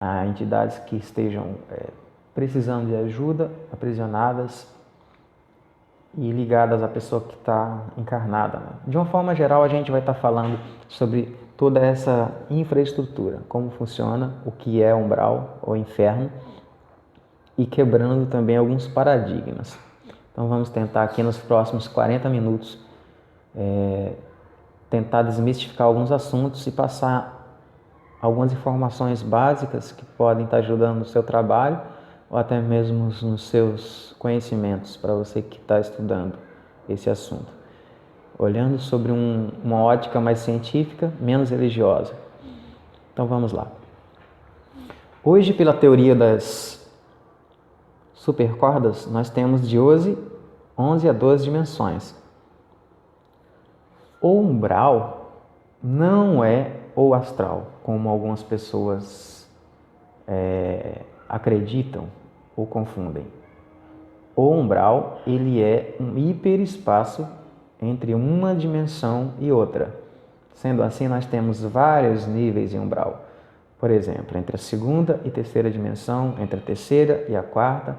a entidades que estejam precisando de ajuda, aprisionadas e ligadas à pessoa que está encarnada, né? De uma forma geral, a gente vai estar falando sobre toda essa infraestrutura, como funciona, o que é umbral ou inferno, e quebrando também alguns paradigmas. Então vamos tentar aqui nos próximos 40 minutos tentar desmistificar alguns assuntos e passar algumas informações básicas que podem estar ajudando no seu trabalho ou até mesmo nos seus conhecimentos para você que está estudando esse assunto. Olhando sobre uma ótica mais científica, menos religiosa. Então vamos lá. Hoje, pela teoria das supercordas, nós temos de 11 a 12 dimensões. O umbral não é o astral, como algumas pessoas acreditam ou confundem. O umbral, ele é um hiperespaço entre uma dimensão e outra. Sendo assim, nós temos vários níveis em umbral. Por exemplo, entre a segunda e terceira dimensão, entre a terceira e a quarta,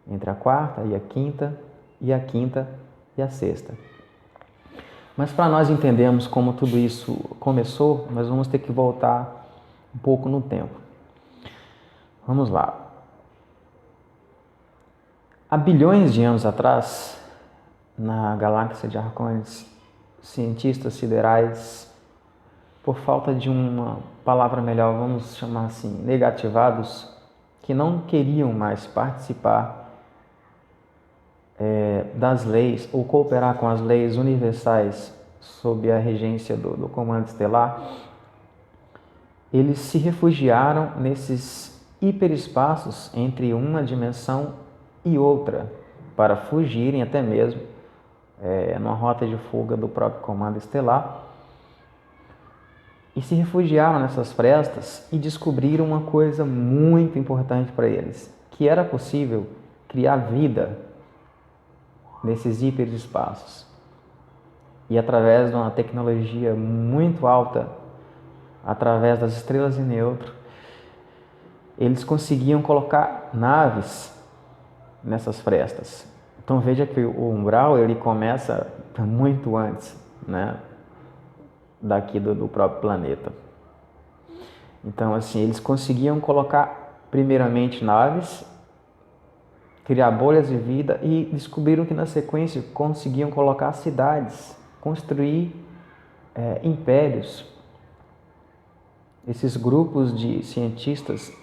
entre a quarta e a quinta e a sexta. Mas para nós entendermos como tudo isso começou, nós vamos ter que voltar um pouco no tempo. Vamos lá. Há bilhões de anos atrás, na galáxia de Arcones, cientistas siderais, por falta de uma palavra melhor, vamos chamar assim, negativados, que não queriam mais participar das leis ou cooperar com as leis universais sob a regência do comando estelar, eles se refugiaram nesses hiperespaços entre uma dimensão e outra para fugirem até mesmo numa rota de fuga do próprio comando estelar, e se refugiaram nessas frestas e descobriram uma coisa muito importante para eles, que era possível criar vida nesses hiperespaços. E através de uma tecnologia muito alta, através das estrelas de neutro, eles conseguiam colocar naves nessas frestas. Então veja que o umbral ele começa muito antes, né, daqui do próprio planeta. Então assim, eles conseguiam colocar primeiramente naves, criar bolhas de vida, e descobriram que na sequência conseguiam colocar cidades, construir impérios. Esses grupos de cientistas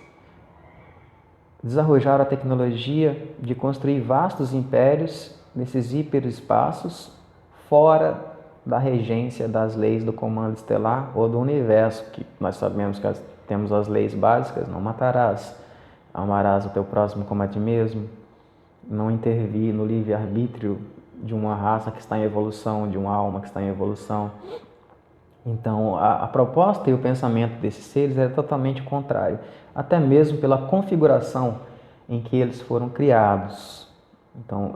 desarrojaram a tecnologia de construir vastos impérios nesses hiperespaços fora da regência das leis do comando estelar ou do universo, que nós sabemos que temos as leis básicas: não matarás, amarás o teu próximo como a ti mesmo, não intervir no livre-arbítrio de uma raça que está em evolução, de uma alma que está em evolução. Então, a proposta e o pensamento desses seres era totalmente contrário, até mesmo pela configuração em que eles foram criados. Então,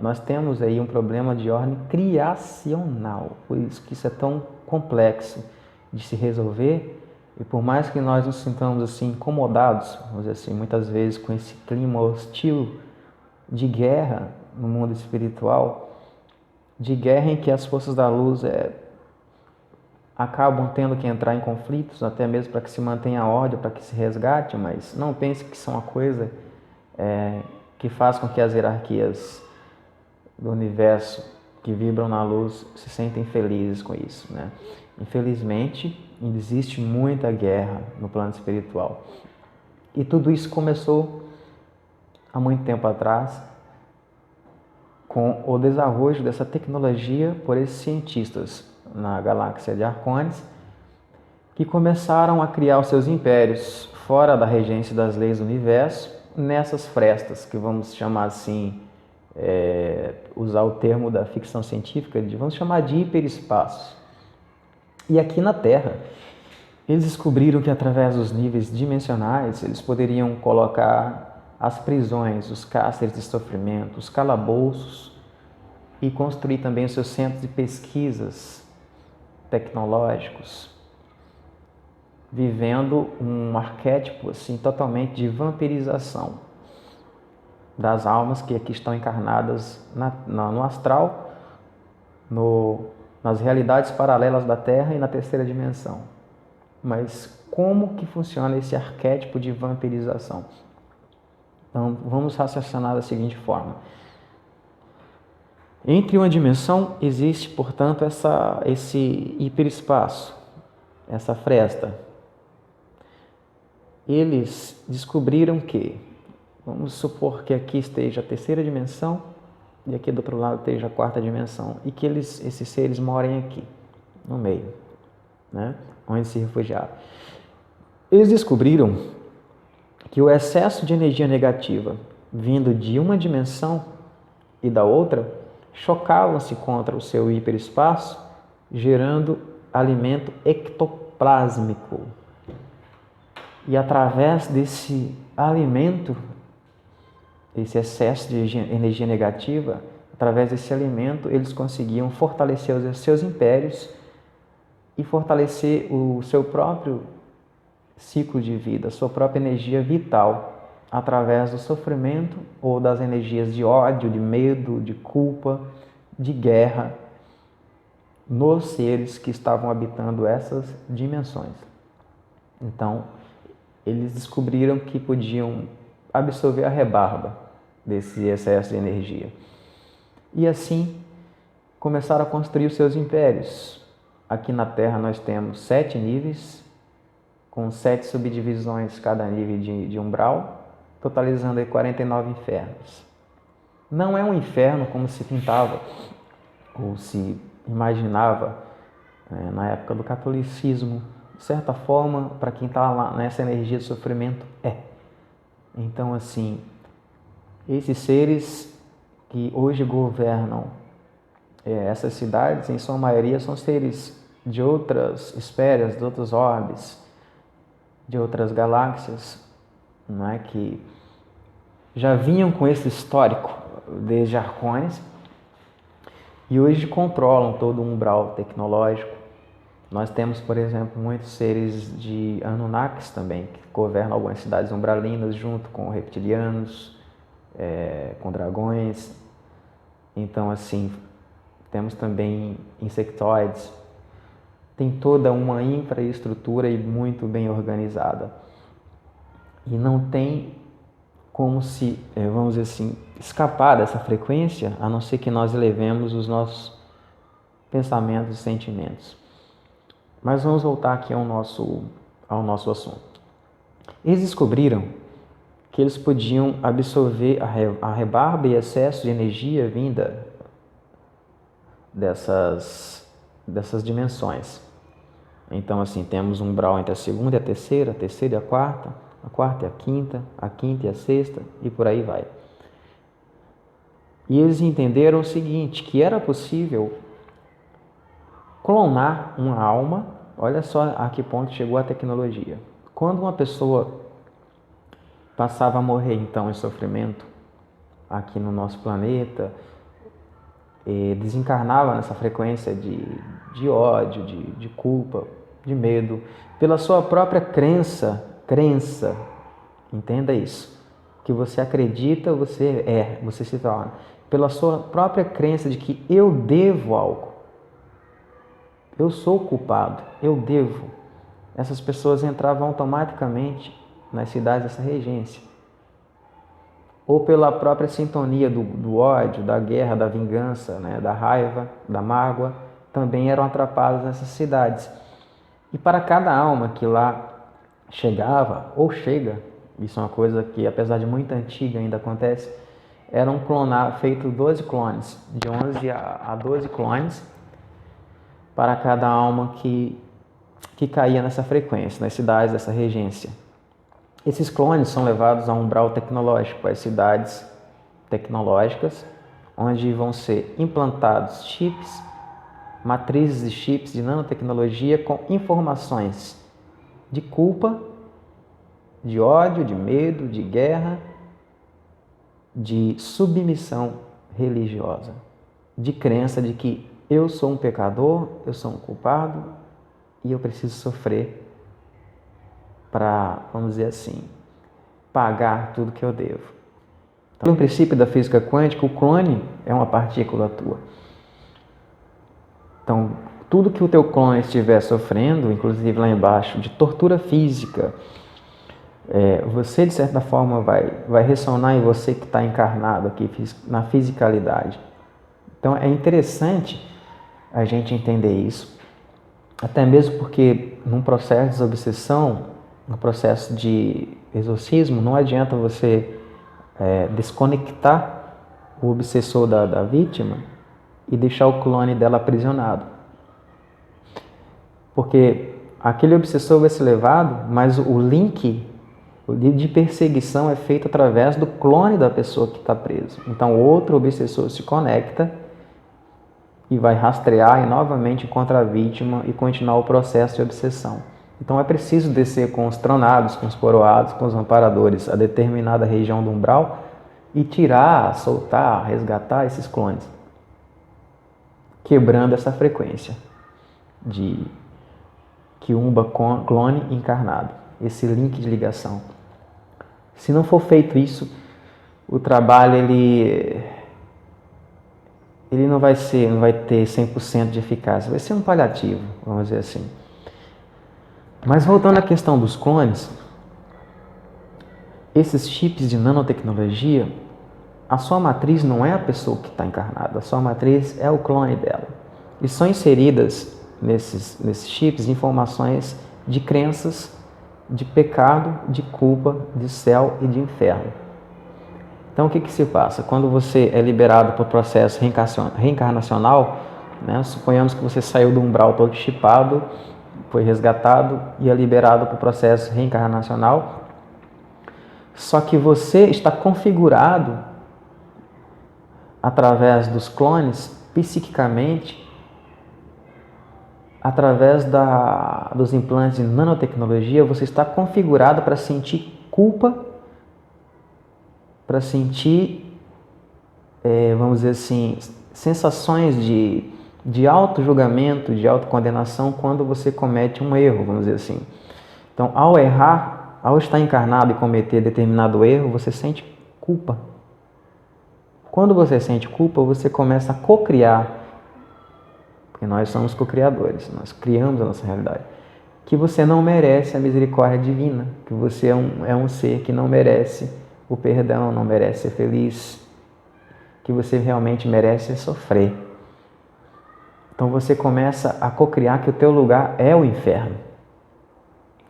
nós temos aí um problema de ordem criacional, por isso que isso é tão complexo de se resolver, e por mais que nós nos sintamos assim incomodados, vamos dizer assim, muitas vezes com esse clima hostil de guerra no mundo espiritual, de guerra em que as forças da luz acabam tendo que entrar em conflitos, até mesmo para que se mantenha a ordem, para que se resgate, mas não pense que isso é uma coisa que faz com que as hierarquias do universo que vibram na luz se sentem felizes com isso, né? Infelizmente, existe muita guerra no plano espiritual. E tudo isso começou há muito tempo atrás, com o desarrojo dessa tecnologia por esses cientistas na galáxia de Arcones, que começaram a criar os seus impérios fora da regência das leis do universo, nessas frestas, que vamos chamar assim, usar o termo da ficção científica, vamos chamar de hiperespaços. E aqui na Terra, eles descobriram que através dos níveis dimensionais, eles poderiam colocar as prisões, os cárceres de sofrimento, os calabouços, e construir também os seus centros de pesquisas tecnológicos. vivendo um arquétipo assim totalmente de vampirização das almas que aqui estão encarnadas no astral, nas realidades paralelas da Terra e na terceira dimensão. Mas como que funciona esse arquétipo de vampirização? Então, vamos raciocinar da seguinte forma. Entre uma dimensão existe, portanto, esse hiperespaço, essa fresta. Eles descobriram que, vamos supor que aqui esteja a terceira dimensão e aqui do outro lado esteja a quarta dimensão, e que esses seres morem aqui, no meio, né? Onde se refugiaram. Eles descobriram que o excesso de energia negativa vindo de uma dimensão e da outra chocavam-se contra o seu hiperespaço, gerando alimento ectoplásmico. E através desse alimento, esse excesso de energia negativa, através desse alimento, eles conseguiam fortalecer os seus impérios e fortalecer o seu próprio ciclo de vida, a sua própria energia vital, através do sofrimento ou das energias de ódio, de medo, de culpa, de guerra, nos seres que estavam habitando essas dimensões. Então, eles descobriram que podiam absorver a rebarba desse excesso de energia. E assim, começaram a construir os seus impérios. Aqui na Terra nós temos 7 níveis, com 7 subdivisões cada nível de umbral, totalizando aí 49 infernos. Não é um inferno como se pintava ou se imaginava na época do catolicismo. De certa forma, para quem está lá nessa energia de sofrimento, é. Então, assim, esses seres que hoje governam essas cidades, em sua maioria, são seres de outras esferas, de outros orbes, de outras galáxias, não é, que já vinham com esse histórico desde Arcones e hoje controlam todo o umbral tecnológico. Nós temos, por exemplo, muitos seres de Anunnakis também, que governam algumas cidades umbralinas junto com reptilianos, com dragões. Então, assim, temos também insectoides. Tem toda uma infraestrutura e muito bem organizada. E não tem como se, vamos dizer assim, escapar dessa frequência, a não ser que nós elevemos os nossos pensamentos e sentimentos. Mas vamos voltar aqui ao nosso assunto. Eles descobriram que eles podiam absorver a rebarba e excesso de energia vinda dessas dimensões. Então, assim, temos um umbral entre a segunda e a terceira e a quarta e a quinta e a sexta, e por aí vai. E eles entenderam o seguinte, que era possível clonar uma alma. Olha só a que ponto chegou a tecnologia. Quando uma pessoa passava a morrer, então, em sofrimento aqui no nosso planeta, desencarnava nessa frequência de ódio, de culpa, de medo, pela sua própria crença, entenda isso, que você acredita, você se torna, pela sua própria crença de que eu devo algo, eu sou culpado, eu devo. Essas pessoas entravam automaticamente nas cidades dessa regência. Ou pela própria sintonia do ódio, da guerra, da vingança, né, da raiva, da mágoa, também eram atrapadas nessas cidades. E para cada alma que lá chegava, ou chega, isso é uma coisa que apesar de muito antiga ainda acontece, eram feitos 12 clones, de 11 a 12 clones, para cada alma que caía nessa frequência, nas cidades dessa regência. Esses clones são levados a um umbral tecnológico, às cidades tecnológicas, onde vão ser implantados chips, matrizes de chips de nanotecnologia com informações de culpa, de ódio, de medo, de guerra, de submissão religiosa, de crença de que eu sou um pecador, eu sou um culpado e eu preciso sofrer para, vamos dizer assim, pagar tudo que eu devo. Então, no princípio da física quântica, o clone é uma partícula tua. Então, tudo que o teu clone estiver sofrendo, inclusive lá embaixo, de tortura física, você, de certa forma, vai ressonar em você que está encarnado aqui na fisicalidade. Então, é interessante a gente entender isso, até mesmo porque num processo de desobsessão, no processo de exorcismo, não adianta você desconectar o obsessor da vítima e deixar o clone dela aprisionado. Porque aquele obsessor vai ser levado, mas o link de perseguição é feito através do clone da pessoa que está preso. Então, outro obsessor se conecta e vai rastrear e novamente encontra a vítima e continuar o processo de obsessão. Então, é preciso descer com os tronados, com os coroados, com os amparadores a determinada região do umbral e tirar, soltar, resgatar esses clones, quebrando essa frequência de quiumba clone encarnado, esse link de ligação. Se não for feito isso, o trabalho ele não vai ter 100% de eficácia, vai ser um paliativo, vamos dizer assim. Mas voltando à questão dos clones, esses chips de nanotecnologia, a sua matriz não é a pessoa que está encarnada, a sua matriz é o clone dela. E são inseridas nesses chips informações de crenças, de pecado, de culpa, de céu e de inferno. Então, o que se passa? Quando você é liberado por processo reencarnacional, né, suponhamos que você saiu do umbral todo chipado, foi resgatado e é liberado por processo reencarnacional, só que você está configurado através dos clones, psiquicamente, através dos implantes de nanotecnologia, você está configurado para sentir culpa, para sentir, vamos dizer assim, sensações de auto-julgamento, de autocondenação quando você comete um erro, vamos dizer assim. Então, ao errar, ao estar encarnado e cometer determinado erro, você sente culpa. Quando você sente culpa, você começa a co-criar, porque nós somos co-criadores, nós criamos a nossa realidade, que você não merece a misericórdia divina, que você é um ser que não merece o perdão, não merece ser feliz, que você realmente merece sofrer. Então você começa a co-criar que o teu lugar é o inferno,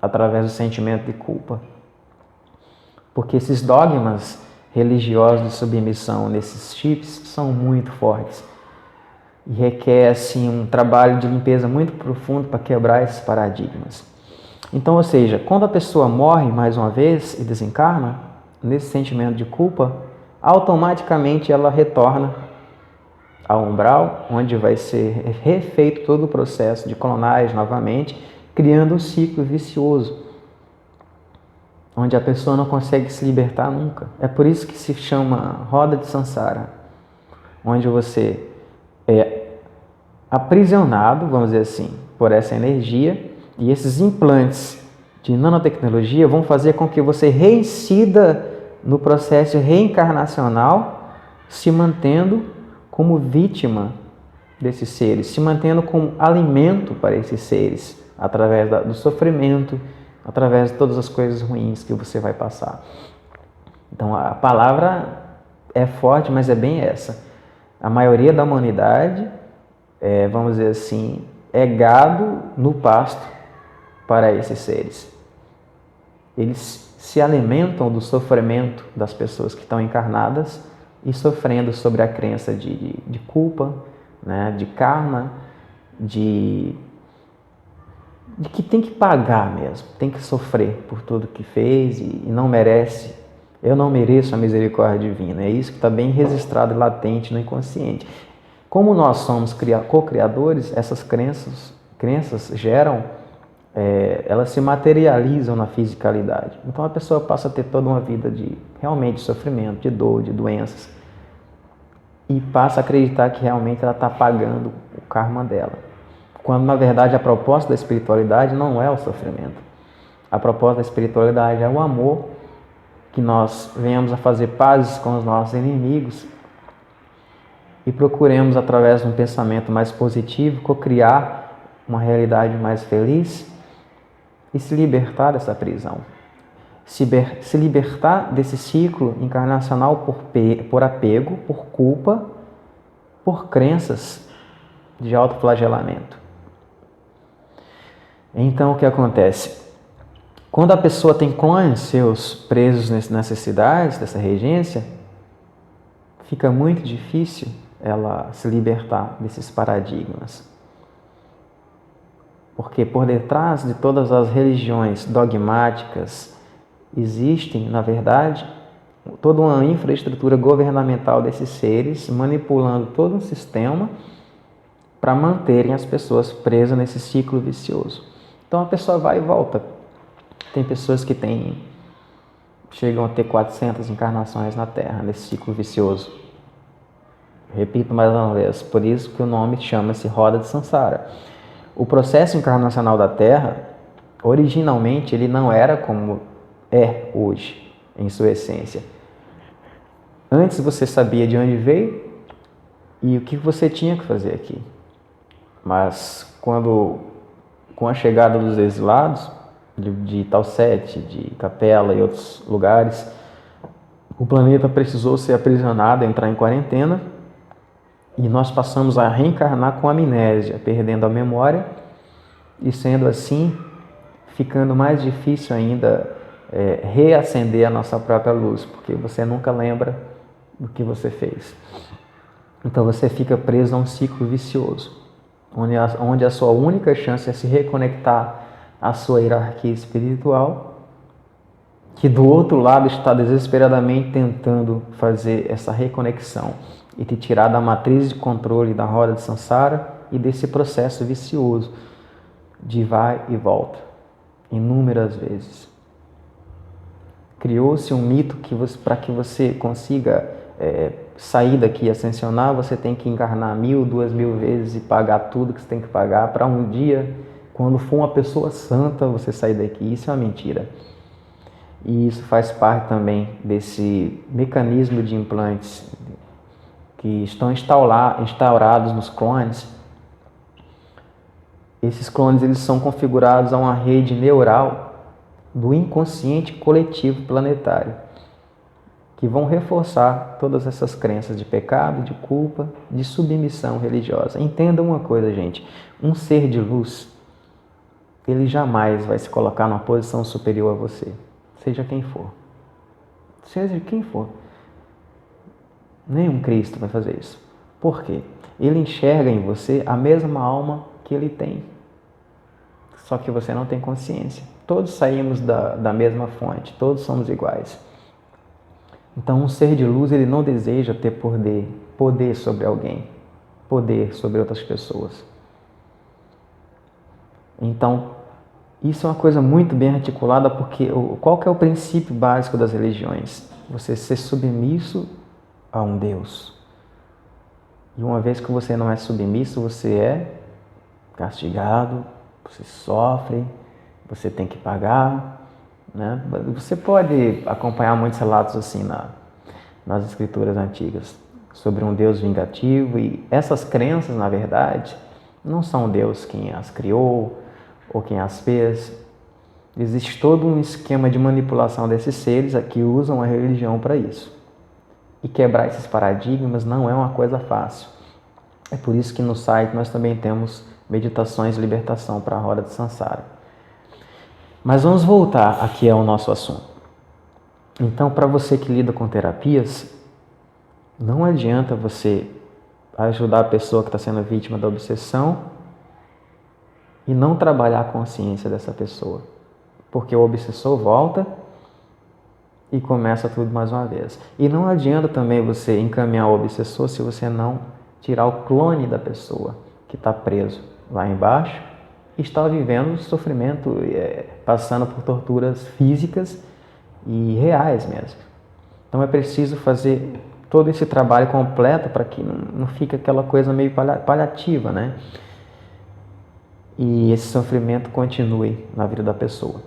através do sentimento de culpa. Porque esses dogmas religiosos de submissão nesses chips são muito fortes e requer assim um trabalho de limpeza muito profundo para quebrar esses paradigmas. Então, ou seja, quando a pessoa morre mais uma vez e desencarna, nesse sentimento de culpa, automaticamente ela retorna ao umbral, onde vai ser refeito todo o processo de clonagem novamente, criando um ciclo vicioso, onde a pessoa não consegue se libertar nunca. É por isso que se chama roda de samsara, onde você é aprisionado, vamos dizer assim, por essa energia, e esses implantes de nanotecnologia vão fazer com que você reincida no processo reencarnacional, se mantendo como vítima desses seres, se mantendo como alimento para esses seres, através do sofrimento, através de todas as coisas ruins que você vai passar. Então a palavra é forte, mas é bem essa. A maioria da humanidade, vamos dizer assim, é gado no pasto para esses seres. Eles se alimentam do sofrimento das pessoas que estão encarnadas e sofrendo sobre a crença de culpa, né, de karma, de que tem que pagar mesmo, tem que sofrer por tudo que fez e não merece. Eu não mereço a misericórdia divina. É isso que está bem registrado e latente no inconsciente. Como nós somos co-criadores, essas crenças geram, elas se materializam na fisicalidade. Então a pessoa passa a ter toda uma vida de realmente sofrimento, de dor, de doenças, e passa a acreditar que realmente ela está pagando o karma dela. Quando, na verdade, a proposta da espiritualidade não é o sofrimento. A proposta da espiritualidade é o amor, que nós venhamos a fazer pazes com os nossos inimigos e procuremos, através de um pensamento mais positivo, cocriar uma realidade mais feliz e se libertar dessa prisão. Se libertar desse ciclo encarnacional por apego, por culpa, por crenças de autoflagelamento. Então, o que acontece? Quando a pessoa tem clones seus presos nessas cidades, dessa regência, fica muito difícil ela se libertar desses paradigmas. Porque por detrás de todas as religiões dogmáticas existem, na verdade, toda uma infraestrutura governamental desses seres manipulando todo um sistema para manterem as pessoas presas nesse ciclo vicioso. Então a pessoa vai e volta. Tem pessoas que chegam a ter 400 encarnações na Terra, nesse ciclo vicioso. Repito mais uma vez, por isso que o nome chama-se Roda de Sansara. O processo encarnacional da Terra, originalmente, ele não era como é hoje, em sua essência. Antes você sabia de onde veio e o que você tinha que fazer aqui. Mas com a chegada dos exilados, de Talsete, de Capela e outros lugares, o planeta precisou ser aprisionado, entrar em quarentena, e nós passamos a reencarnar com amnésia, perdendo a memória e, sendo assim, ficando mais difícil ainda reacender a nossa própria luz, porque você nunca lembra do que você fez. Então você fica preso a um ciclo vicioso, onde a sua única chance é se reconectar à sua hierarquia espiritual, que do outro lado está desesperadamente tentando fazer essa reconexão e te tirar da matriz de controle da roda de Sansara e desse processo vicioso de vai e volta, inúmeras vezes. Criou-se um mito que para que você consiga sair daqui e ascensionar, você tem que encarnar 1.000, 2.000 vezes e pagar tudo que você tem que pagar para um dia, quando for uma pessoa santa, você sair daqui. Isso é uma mentira. E isso faz parte também desse mecanismo de implantes que estão instaurados nos clones. Esses clones eles são configurados a uma rede neural do inconsciente coletivo planetário, que vão reforçar todas essas crenças de pecado, de culpa, de submissão religiosa. Entenda uma coisa, gente, um ser de luz, ele jamais vai se colocar numa posição superior a você, seja quem for. Seja quem for. Nenhum Cristo vai fazer isso. Por quê? Ele enxerga em você a mesma alma que ele tem. Só que você não tem consciência. Todos saímos da mesma fonte, todos somos iguais. Então, um ser de luz, ele não deseja ter poder sobre alguém, poder sobre outras pessoas. Então, isso é uma coisa muito bem articulada, porque qual que é o princípio básico das religiões? Você ser submisso a um Deus. E uma vez que você não é submisso, você é castigado, você sofre, você tem que pagar, né? Você pode acompanhar muitos relatos assim nas escrituras antigas sobre um Deus vingativo, e essas crenças, na verdade, não são Deus quem as criou ou quem as fez. Existe todo um esquema de manipulação desses seres que usam a religião para isso. E quebrar esses paradigmas não é uma coisa fácil. É por isso que no site nós também temos meditações de libertação para a roda de Sansara. Mas vamos voltar aqui ao nosso assunto. Então, para você que lida com terapias, não adianta você ajudar a pessoa que está sendo vítima da obsessão e não trabalhar a consciência dessa pessoa. Porque o obsessor volta e começa tudo mais uma vez. E não adianta também você encaminhar o obsessor se você não tirar o clone da pessoa que está preso lá embaixo e está vivendo sofrimento, passando por torturas físicas e reais mesmo. Então é preciso fazer todo esse trabalho completo para que não fique aquela coisa meio paliativa, né? E esse sofrimento continue na vida da pessoa.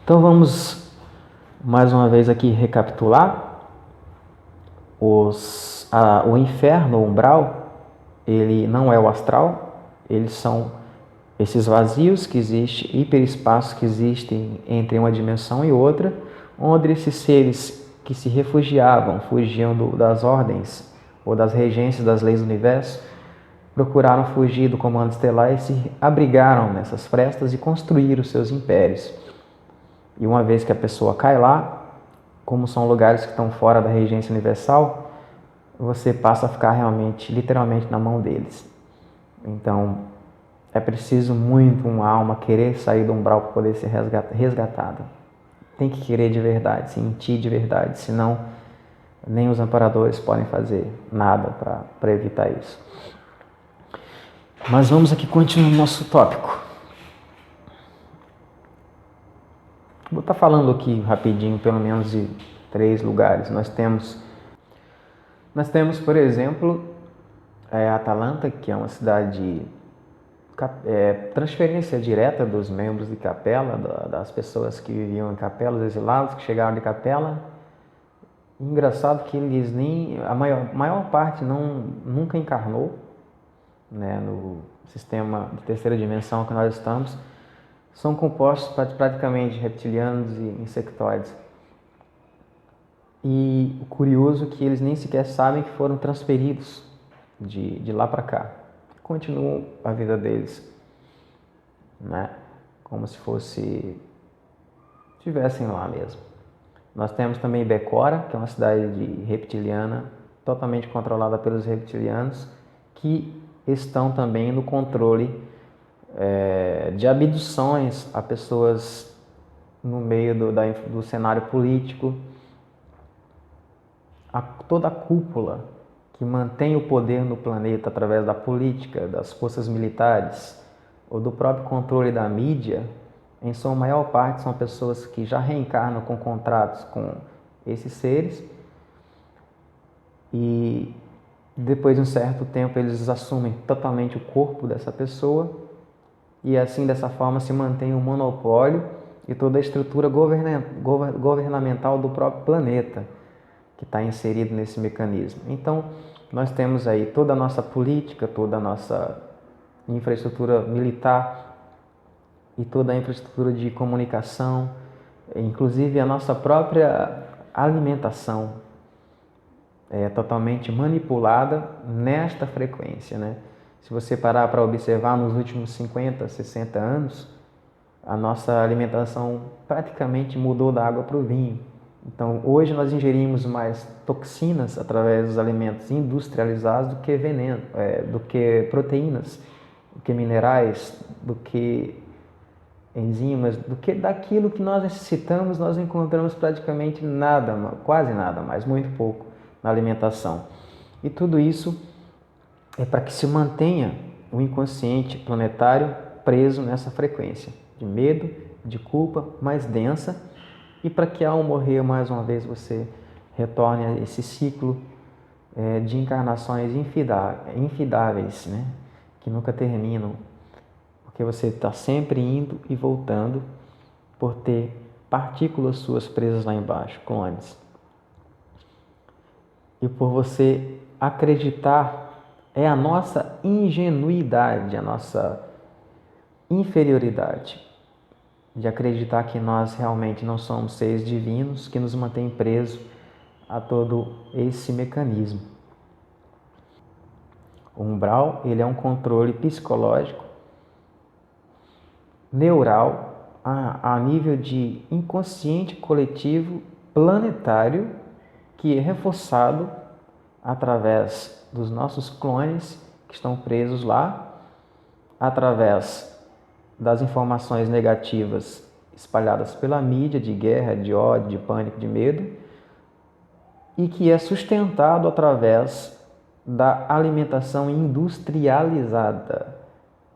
Então vamos mais uma vez aqui recapitular. O inferno, o umbral, ele não é o astral, eles são esses vazios que existem, hiperespaços que existem entre uma dimensão e outra, onde esses seres que se refugiavam, fugiam das ordens ou das regências das leis do universo, procuraram fugir do comando estelar e se abrigaram nessas frestas e construíram seus impérios. E uma vez que a pessoa cai lá, como são lugares que estão fora da regência universal, você passa a ficar realmente, literalmente, na mão deles. Então, é preciso muito uma alma querer sair do umbral para poder ser resgatada. Tem que querer de verdade, sentir de verdade, senão nem os amparadores podem fazer nada para evitar isso. Mas vamos aqui continuar o nosso tópico. Vou estar falando aqui rapidinho, pelo menos de 3 lugares. Nós temos, por exemplo, Atalanta, que é uma cidade transferência direta dos membros de capela, das pessoas que viviam em capela, os exilados que chegaram de capela. Engraçado que eles a maior parte nunca encarnou, né, no sistema de terceira dimensão que nós estamos. São compostos praticamente de reptilianos e insectoides. E o curioso é que eles nem sequer sabem que foram transferidos de lá para cá. Continuam a vida deles, né? Como se estivessem lá mesmo. Nós temos também Becora, que é uma cidade reptiliana, totalmente controlada pelos reptilianos, que estão também no controle de abduções a pessoas no meio do cenário político. Toda a cúpula que mantém o poder no planeta através da política, das forças militares ou do próprio controle da mídia, em sua maior parte são pessoas que já reencarnam com contratos com esses seres e depois de um certo tempo eles assumem totalmente o corpo dessa pessoa e assim dessa forma se mantém o monopólio e toda a estrutura governamental do próprio planeta que está inserido nesse mecanismo. Então nós temos aí toda a nossa política, toda a nossa infraestrutura militar e toda a infraestrutura de comunicação, inclusive a nossa própria alimentação é totalmente manipulada nesta frequência, né? Se você parar para observar nos últimos 50, 60 anos, a nossa alimentação praticamente mudou da água para o vinho. Então, hoje nós ingerimos mais toxinas através dos alimentos industrializados do que veneno, do que proteínas, do que minerais, do que enzimas, do que daquilo que nós necessitamos, nós encontramos praticamente nada, quase nada mais, muito pouco na alimentação. E tudo isso é para que se mantenha o inconsciente planetário preso nessa frequência de medo, de culpa mais densa, e para que ao morrer mais uma vez você retorne a esse ciclo de encarnações infidáveis, né? Que nunca terminam, porque você está sempre indo e voltando por ter partículas suas presas lá embaixo, clones. E por você acreditar, é a nossa ingenuidade, a nossa inferioridade de acreditar que nós realmente não somos seres divinos que nos mantém presos a todo esse mecanismo. O umbral, ele é um controle psicológico, neural, a nível de inconsciente coletivo planetário, que é reforçado através dos nossos clones que estão presos lá, através das informações negativas espalhadas pela mídia, de guerra, de ódio, de pânico, de medo, e que é sustentado através da alimentação industrializada,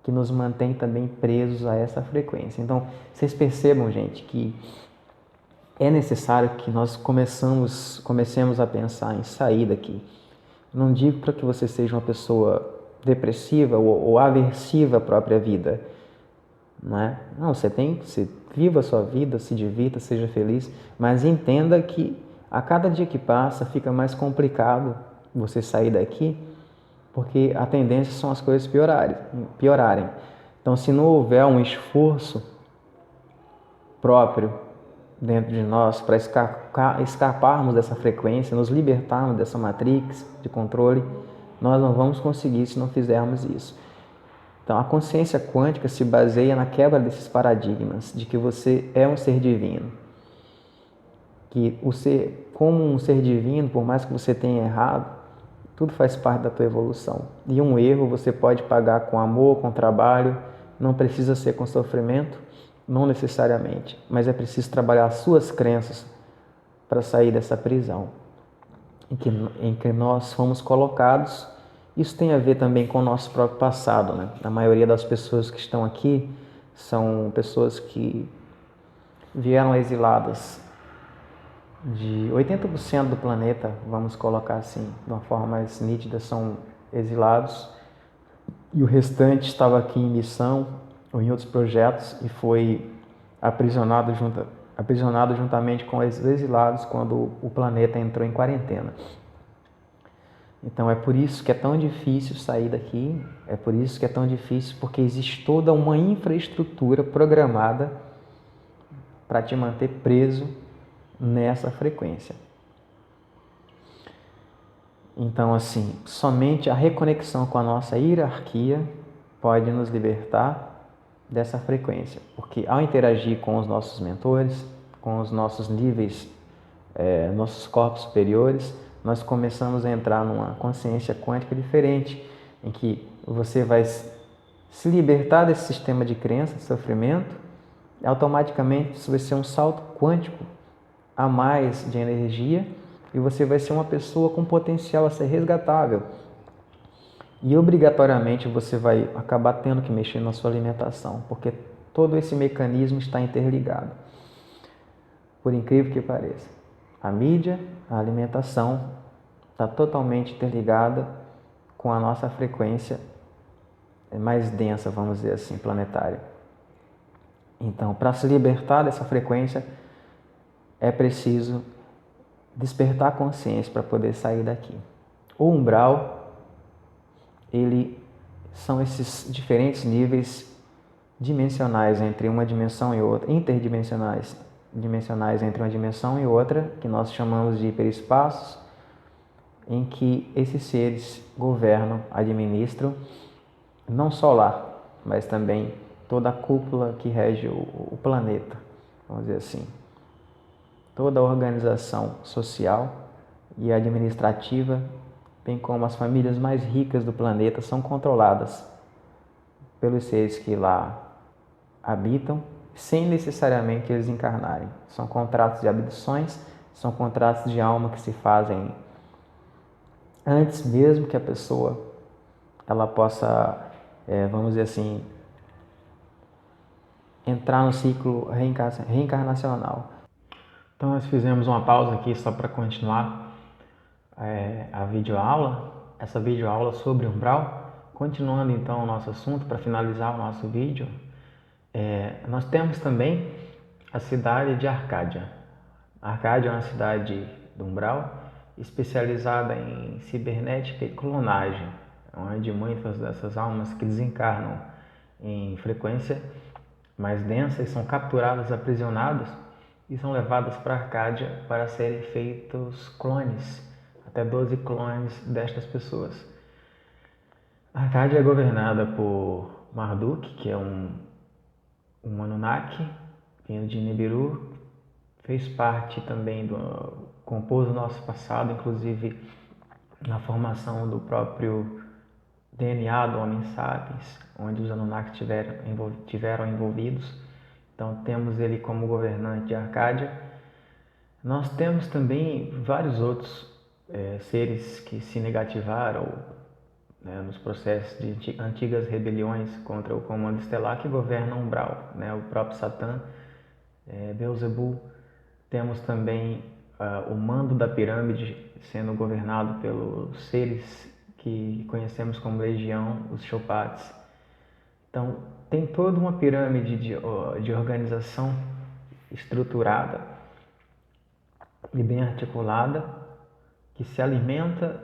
que nos mantém também presos a essa frequência. Então, vocês percebam, gente, que é necessário que nós comecemos a pensar em sair daqui. Não digo para que você seja uma pessoa depressiva ou aversiva à própria vida. Não, você tem que viva a sua vida, se divirta, seja feliz, mas entenda que a cada dia que passa fica mais complicado você sair daqui, porque a tendência são as coisas piorarem. Então, se não houver um esforço próprio dentro de nós para escaparmos dessa frequência, nos libertarmos dessa matrix de controle, nós não vamos conseguir se não fizermos isso. Então, a consciência quântica se baseia na quebra desses paradigmas de que você é um ser divino. Que o ser, como um ser divino, por mais que você tenha errado, tudo faz parte da tua evolução. E um erro você pode pagar com amor, com trabalho, não precisa ser com sofrimento, não necessariamente, mas é preciso trabalhar as suas crenças para sair dessa prisão em que nós fomos colocados. Isso tem a ver também com o nosso próprio passado, né? A maioria das pessoas que estão aqui são pessoas que vieram exiladas de 80% do planeta, vamos colocar assim, de uma forma mais nítida, são exilados, e o restante estava aqui em missão ou em outros projetos e foi aprisionado juntamente com os exilados quando o planeta entrou em quarentena. Então é por isso que é tão difícil sair daqui, é por isso que é tão difícil, porque existe toda uma infraestrutura programada para te manter preso nessa frequência. Então, assim, somente a reconexão com a nossa hierarquia pode nos libertar dessa frequência, porque ao interagir com os nossos mentores, com os nossos níveis, nossos corpos superiores, nós começamos a entrar numa consciência quântica diferente, em que você vai se libertar desse sistema de crença, de sofrimento, e automaticamente isso vai ser um salto quântico a mais de energia, e você vai ser uma pessoa com potencial a ser resgatável. E obrigatoriamente você vai acabar tendo que mexer na sua alimentação, porque todo esse mecanismo está interligado. Por incrível que pareça, a mídia, a alimentação está totalmente interligada com a nossa frequência mais densa, vamos dizer assim, planetária. Então, para se libertar dessa frequência, é preciso despertar a consciência para poder sair daqui. O umbral, são esses diferentes níveis dimensionais entre uma dimensão e outra, interdimensionais entre uma dimensão e outra, que nós chamamos de hiperespaços, em que esses seres governam, administram, não só lá, mas também toda a cúpula que rege o planeta, vamos dizer assim. Toda a organização social e administrativa, bem como as famílias mais ricas do planeta, são controladas pelos seres que lá habitam, sem necessariamente eles encarnarem. São contratos de abduções, são contratos de alma que se fazem antes mesmo que a pessoa ela possa, vamos dizer assim, entrar no ciclo reencarnacional. Então nós fizemos uma pausa aqui só para continuar a videoaula, essa videoaula sobre umbral. Continuando então o nosso assunto, para finalizar o nosso vídeo, nós temos também a cidade de Arcádia. Arcádia é uma cidade do umbral especializada em cibernética e clonagem, onde muitas dessas almas que desencarnam em frequência mais densa e são capturadas, aprisionadas e são levadas para Arcádia para serem feitos clones, até 12 clones destas pessoas. Arcádia é governada por Marduk, que é um Anunnaki, vindo de Nibiru, fez parte também compôs o nosso passado, inclusive na formação do próprio DNA do Homem Sapiens, onde os Anunnaki tiveram envolvidos. Então temos ele como governante de Arcádia. Nós temos também vários outros seres que se negativaram nos processos de antigas rebeliões contra o comando estelar que governam o umbral, o próprio Satã, Beelzebub. Temos também o mando da pirâmide sendo governado pelos seres que conhecemos como Legião, os Chupats. Então, tem toda uma pirâmide de organização estruturada e bem articulada que se alimenta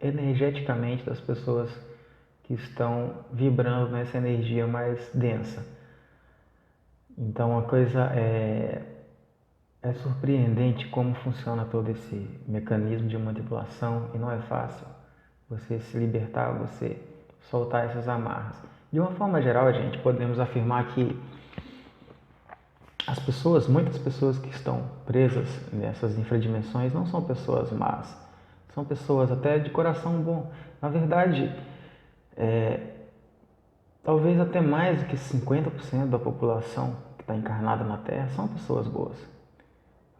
energeticamente das pessoas que estão vibrando nessa energia mais densa. Então, a coisa é surpreendente como funciona todo esse mecanismo de manipulação e não é fácil você se libertar, você soltar essas amarras. De uma forma geral, gente, podemos afirmar que muitas pessoas que estão presas nessas infradimensões não são pessoas más, são pessoas até de coração bom. Na verdade, talvez até mais do que 50% da população que está encarnada na Terra são pessoas boas.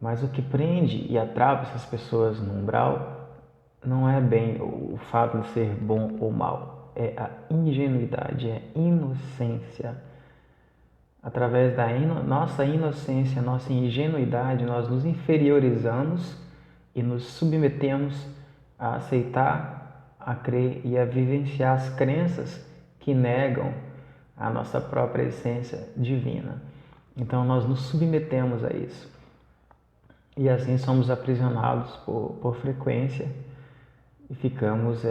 Mas o que prende e atrapa essas pessoas no umbral não é bem o fato de ser bom ou mal, é a ingenuidade, é a inocência. Através da nossa inocência, nossa ingenuidade, nós nos inferiorizamos e nos submetemos a aceitar, a crer e a vivenciar as crenças que negam a nossa própria essência divina. Então nós nos submetemos a isso. E assim somos aprisionados por frequência e ficamos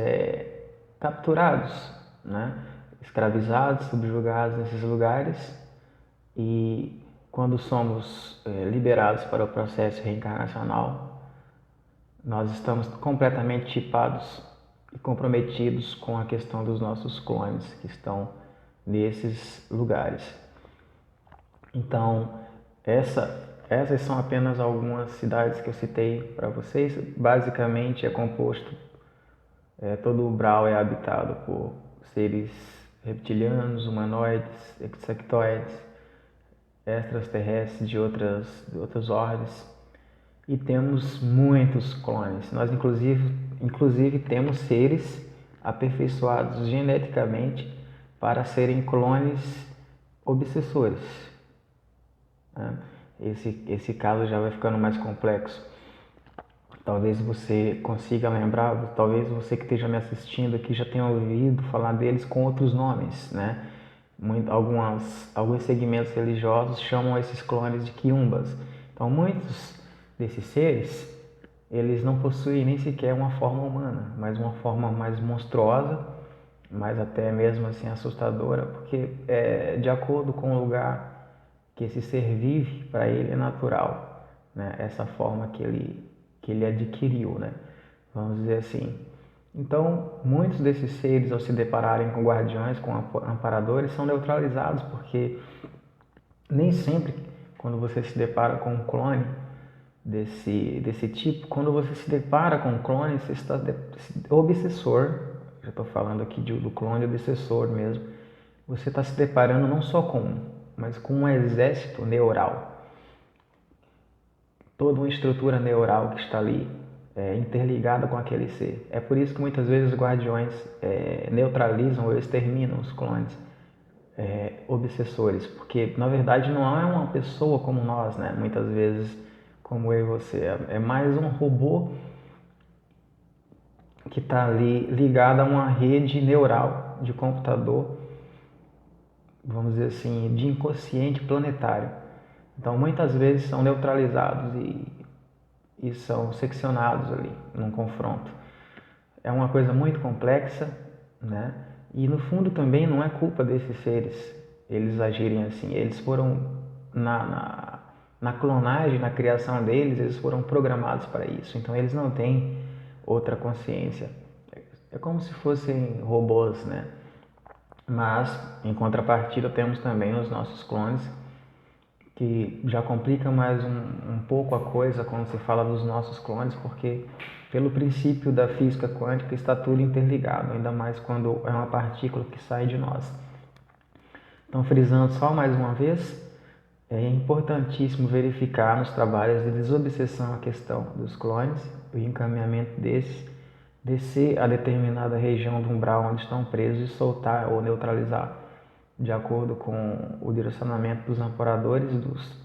capturados, né? Escravizados, subjugados nesses lugares. E quando somos liberados para o processo reencarnacional, nós estamos completamente chipados e comprometidos com a questão dos nossos clones que estão nesses lugares. Então, essas são apenas algumas cidades que eu citei para vocês. Basicamente é composto, todo o umbral é habitado por seres reptilianos, humanoides, insectoides, extraterrestres de outras ordens. E temos muitos clones. Nós inclusive temos seres aperfeiçoados geneticamente para serem clones obsessores. Esse caso já vai ficando mais complexo. Talvez você consiga lembrar, talvez você que esteja me assistindo aqui já tenha ouvido falar deles com outros nomes, né? Alguns segmentos religiosos chamam esses clones de quiumbas. Então, muitos desses seres, eles não possuem nem sequer uma forma humana, mas uma forma mais monstruosa, mas até mesmo assim assustadora, porque de acordo com o lugar que esse ser vive, para ele é natural, né? Essa forma que ele adquiriu, né? Vamos dizer assim. Então, muitos desses seres, ao se depararem com guardiões, com amparadores, são neutralizados, porque nem sempre, quando você se depara com um clone desse tipo, quando você se depara com um clone, você está obsessor, já estou falando aqui do clone obsessor mesmo, você está se deparando não só com um, mas com um exército neural. Toda uma estrutura neural que está ali interligada com aquele ser. É por isso que muitas vezes os guardiões neutralizam ou exterminam os clones obsessores, porque na verdade não é uma pessoa como nós, né? Muitas vezes como eu e você, é mais um robô que está ali ligado a uma rede neural de computador, vamos dizer assim, de inconsciente planetário. Então muitas vezes são neutralizados e são seccionados ali num confronto. É uma coisa muito complexa, né? E no fundo também não é culpa desses seres eles agirem assim. Eles foram na clonagem, na criação deles, eles foram programados para isso. Então eles não têm outra consciência. É como se fossem robôs, né? Mas em contrapartida temos também os nossos clones, que já complica mais um pouco a coisa quando se fala dos nossos clones, porque pelo princípio da física quântica está tudo interligado, ainda mais quando é uma partícula que sai de nós. Então, frisando só mais uma vez, é importantíssimo verificar nos trabalhos de desobsessão a questão dos clones, o encaminhamento desses, descer a determinada região do umbral onde estão presos e soltar ou neutralizar, de acordo com o direcionamento dos amparadores, dos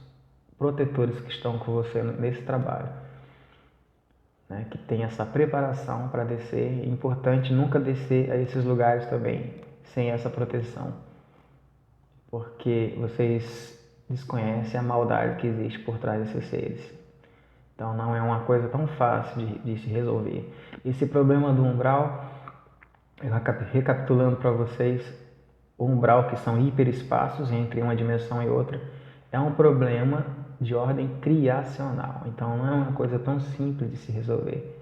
protetores que estão com você nesse trabalho, que tem essa preparação para descer. É importante nunca descer a esses lugares também sem essa proteção, porque vocês desconhecem a maldade que existe por trás desses seres. Então não é uma coisa tão fácil de se resolver. Esse problema do umbral, recapitulando para vocês, o umbral, que são hiperespaços entre uma dimensão e outra, é um problema de ordem criacional. Então não é uma coisa tão simples de se resolver.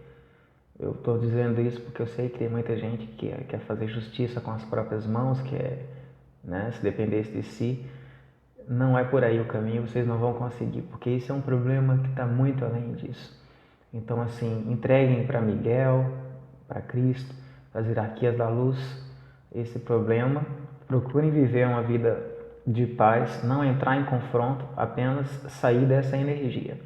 Eu estou dizendo isso porque eu sei que tem muita gente que quer fazer justiça com as próprias mãos, se dependesse de si. Não é por aí o caminho, vocês não vão conseguir, porque esse é um problema que está muito além disso. Então, assim, entreguem para Miguel, para Cristo, para as hierarquias da luz, esse problema. Procurem viver uma vida de paz, não entrar em confronto, apenas sair dessa energia.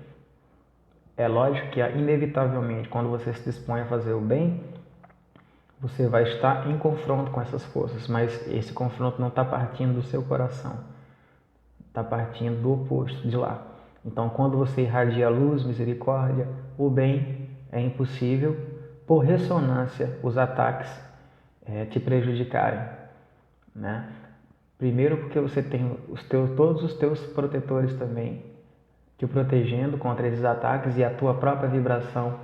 É lógico que, inevitavelmente, quando você se dispõe a fazer o bem, você vai estar em confronto com essas forças, mas esse confronto não está partindo do seu coração. Está partindo do oposto, de lá. Então, quando você irradia a luz, misericórdia, o bem, é impossível, por ressonância, os ataques te prejudicarem. Né? Primeiro porque você tem todos os teus protetores também te protegendo contra esses ataques, e a tua própria vibração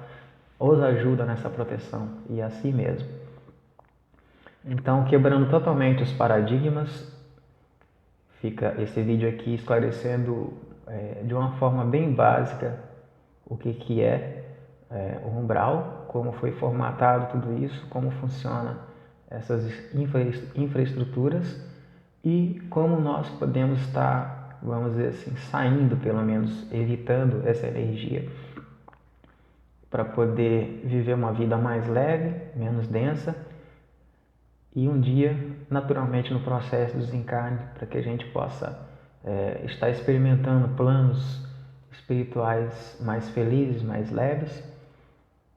os ajuda nessa proteção, e assim mesmo. Então, quebrando totalmente os paradigmas, fica esse vídeo aqui esclarecendo de uma forma bem básica o que é o umbral, como foi formatado tudo isso, como funciona essas infraestruturas e como nós podemos estar, vamos dizer assim, saindo, pelo menos evitando essa energia, para poder viver uma vida mais leve, menos densa, e um dia, naturalmente, no processo do desencarne, para que a gente possa estar experimentando planos espirituais mais felizes, mais leves,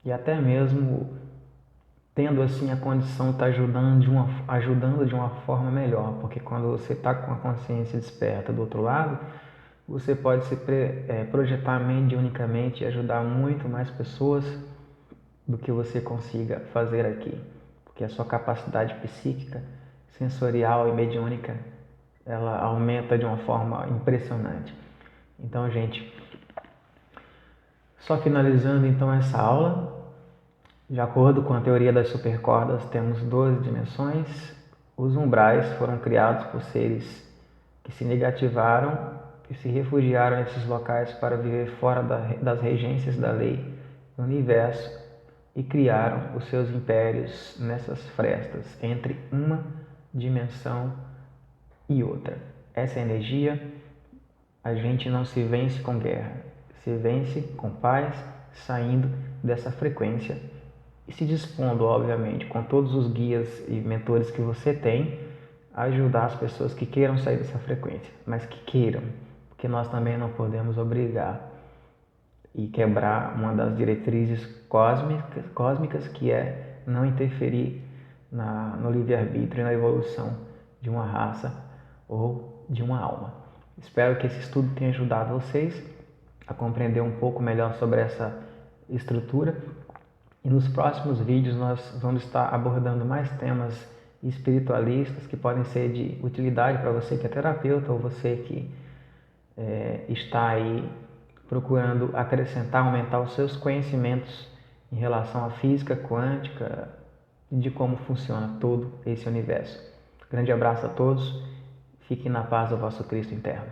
e até mesmo tendo assim a condição de estar ajudando de uma forma melhor, porque quando você está com a consciência desperta do outro lado, você pode se projetar mediunicamente e ajudar muito mais pessoas do que você consiga fazer aqui, porque a sua capacidade psíquica, sensorial e mediúnica, ela aumenta de uma forma impressionante. Então, gente, só finalizando então essa aula, de acordo com a teoria das supercordas, temos 12 dimensões. Os umbrais foram criados por seres que se negativaram e se refugiaram nesses locais para viver fora das regências da lei do universo, e criaram os seus impérios nessas frestas entre uma dimensão e outra. Essa energia, a gente não se vence com guerra, se vence com paz, saindo dessa frequência e se dispondo, obviamente, com todos os guias e mentores que você tem, a ajudar as pessoas que queiram sair dessa frequência, mas que queiram, porque nós também não podemos obrigar e quebrar uma das diretrizes cósmicas, que é não interferir no livre-arbítrio e na evolução de uma raça ou de uma alma. Espero que esse estudo tenha ajudado vocês a compreender um pouco melhor sobre essa estrutura, e nos próximos vídeos nós vamos estar abordando mais temas espiritualistas que podem ser de utilidade para você que é terapeuta, ou você que está aí procurando acrescentar, aumentar os seus conhecimentos em relação à física quântica e de como funciona todo esse universo. Grande abraço a todos, fiquem na paz do vosso Cristo interno.